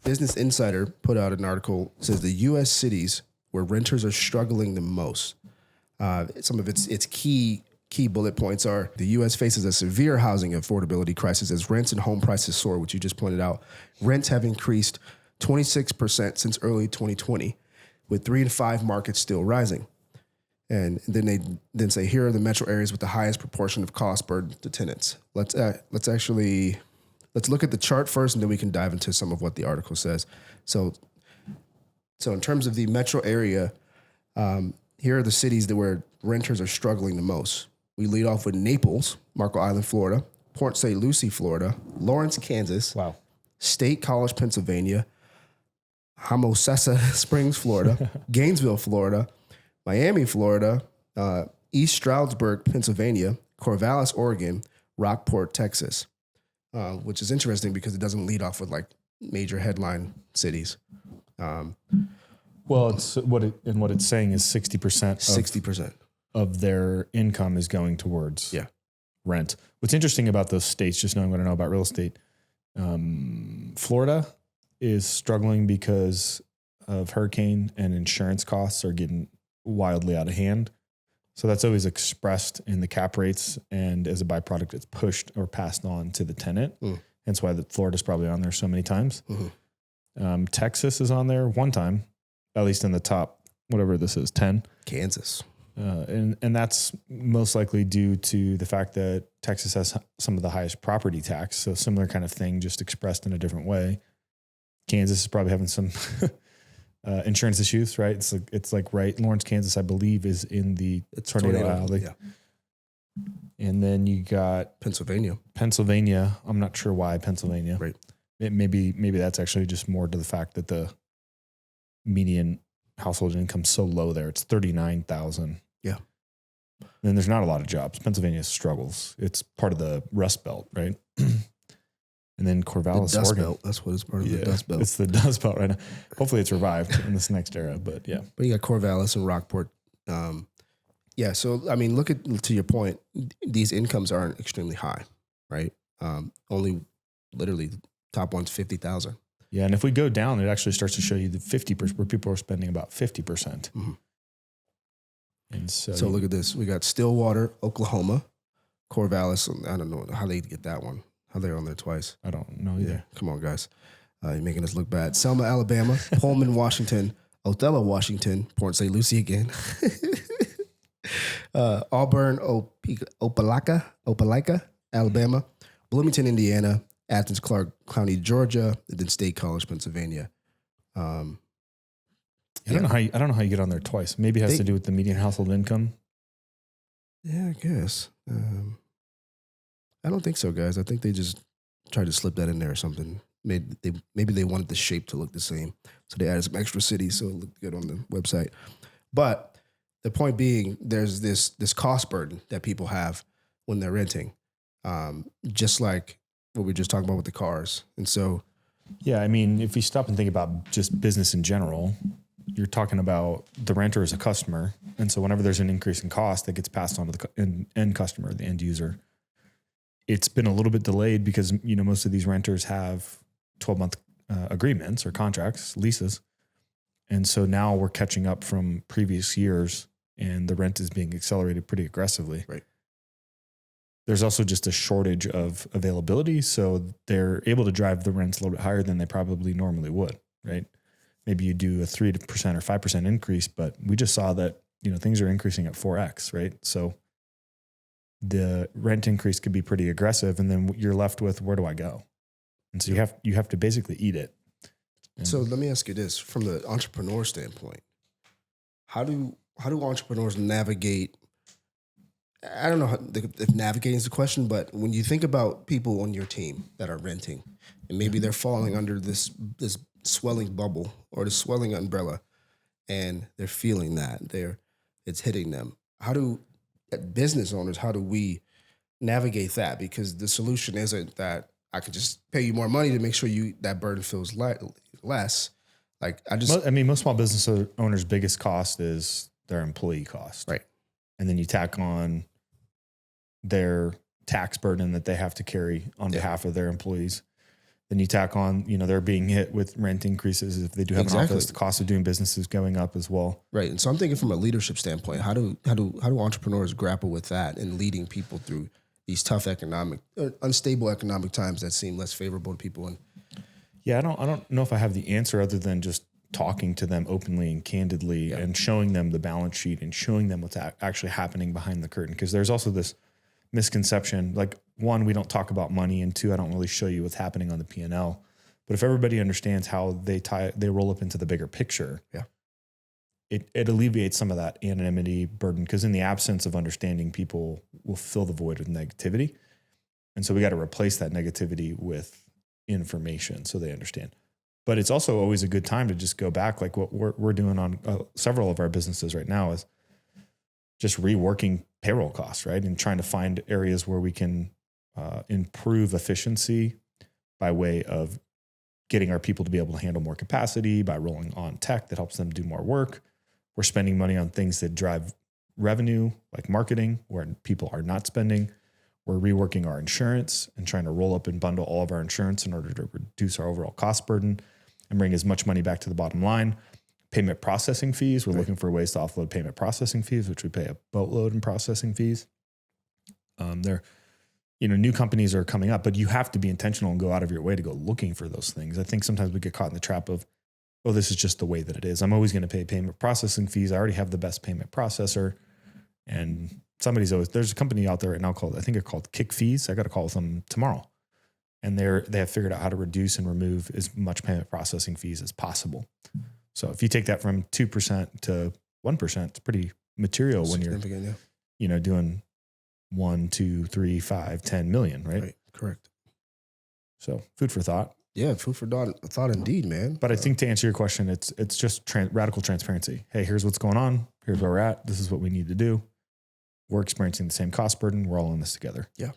Business Insider put out an article that says the U.S. cities where renters are struggling the most. Some of its key bullet points are the U.S. faces a severe housing affordability crisis as rents and home prices soar, which you just pointed out. Rents have increased 26% since early 2020, with 3 and 5 markets still rising. And then they say, here are the metro areas with the highest proportion of cost burden to tenants. Let's look at the chart first, and then we can dive into some of what the article says. So in terms of the metro area, here are the cities where renters are struggling the most. We lead off with Naples, Marco Island, Florida, Port St. Lucie, Florida, Lawrence, Kansas, Wow. State College, Pennsylvania, Homosassa Springs, Florida, Gainesville, Florida, Miami, Florida, East Stroudsburg, Pennsylvania, Corvallis, Oregon, Rockport, Texas, which is interesting because it doesn't lead off with like major headline cities. Well, it's what it's saying is 60% of their income is going towards Yeah. rent. What's interesting about those states, just knowing what I know about real estate, Florida is struggling because of hurricane and insurance costs are getting wildly out of hand. So that's always expressed in the cap rates, and as a byproduct, it's pushed or passed on to the tenant. That's why Florida's probably on there so many times. Mm-hmm. Texas is on there one time, at least in the top, whatever this is, 10. Kansas. And that's most likely due to the fact that Texas has some of the highest property tax. So similar kind of thing, just expressed in a different way. Kansas is probably having some insurance issues, right? It's like right. Lawrence, Kansas, I believe, is in the tornado alley. Yeah. And then you got Pennsylvania. I'm not sure why Pennsylvania. Right. Maybe that's actually just more to the fact that the median household income so low there. It's $39,000. Yeah. And then there's not a lot of jobs. Pennsylvania struggles. It's part of the Rust Belt, right? And then Corvallis, the Dust Oregon. Belt. That's what it's part of the Dust Belt. It's the Dust Belt right now. Hopefully it's revived in this next era, but yeah. But you got Corvallis and Rockport. So, I mean, to your point, these incomes aren't extremely high, right? Only literally top one's 50,000. Yeah, and if we go down, it actually starts to show you the 50%, where people are spending about 50%. Mm-hmm. And so look at this. We got Stillwater, Oklahoma, Corvallis. I don't know how they get that one. How they're on there twice. I don't know either. Yeah, come on, guys. You're making us look bad. Selma, Alabama, Pullman, Washington, Othello, Washington, Port St. Lucie again. Auburn, Opelika, Alabama, Bloomington, Indiana, Athens, Clark County, Georgia, and then State College, Pennsylvania. I don't know how you get on there twice. Maybe it has to do with the median household income. Yeah, I guess. I don't think so, guys. I think they just tried to slip that in there or something. Maybe they wanted the shape to look the same, so they added some extra cities so it looked good on the website. But the point being, there's this cost burden that people have when they're renting, just like what we were just talking about with the cars. And so, yeah, I mean, if you stop and think about just business in general, you're talking about the renter as a customer, and so whenever there's an increase in cost that gets passed on to the end customer, the end user. It's been a little bit delayed because, most of these renters have 12-month agreements or contracts, leases. And so now we're catching up from previous years and the rent is being accelerated pretty aggressively. Right. There's also just a shortage of availability. So they're able to drive the rents a little bit higher than they probably normally would, right? Maybe you do a 3% or 5% increase, but we just saw that, things are increasing at 4x, right? So the rent increase could be pretty aggressive, and then you're left with, where do I go? And so you have to basically eat it. And so let me ask you this, from the entrepreneur standpoint, how do entrepreneurs navigate? I don't know if navigating is the question, but when you think about people on your team that are renting, and maybe they're falling under this swelling bubble or the swelling umbrella, and they're feeling that it's hitting them. Business owners, how do we navigate that? Because the solution isn't that I could just pay you more money to make sure that burden feels less. Most small business owners' biggest cost is their employee cost. Right. And then you tack on their tax burden that they have to carry on behalf of their employees. Then you tack on, they're being hit with rent increases. If they do have an office, the cost of doing business is going up as well. Right. And so I'm thinking from a leadership standpoint, how do entrepreneurs grapple with that and leading people through these tough unstable economic times that seem less favorable to people? And yeah, I don't know if I have the answer other than just talking to them openly and candidly and showing them the balance sheet and showing them what's actually happening behind the curtain. Because there's also this misconception, like, one, we don't talk about money, and two, I don't really show you what's happening on the P&L. But if everybody understands how they roll up into the bigger picture, it alleviates some of that anonymity burden, because in the absence of understanding, people will fill the void with negativity. And so we got to replace that negativity with information so they understand. But it's also always a good time to just go back, like what we're doing on several of our businesses right now is just reworking payroll costs, right? And trying to find areas where we can improve efficiency by way of getting our people to be able to handle more capacity, by rolling on tech that helps them do more work. We're spending money on things that drive revenue, like marketing, where people are not spending. We're reworking our insurance and trying to roll up and bundle all of our insurance in order to reduce our overall cost burden and bring as much money back to the bottom line. Payment processing fees. We're looking for ways to offload payment processing fees, which we pay a boatload in processing fees. New companies are coming up, but you have to be intentional and go out of your way to go looking for those things. I think sometimes we get caught in the trap of, oh, this is just the way that it is. I'm always going to pay payment processing fees. I already have the best payment processor. And there's a company out there right now I think they're called Kick Fees. I got to call with them tomorrow. And they have figured out how to reduce and remove as much payment processing fees as possible. So if you take that from 2% to 1%, it's pretty material when you're, doing 1, 2, 3, 5, 10 million, right? Right. Correct. So food for thought. Yeah. Food for thought indeed, man. But I think to answer your question, it's just radical transparency. Hey, here's what's going on. Here's where we're at. This is what we need to do. We're experiencing the same cost burden. We're all in this together. Yeah.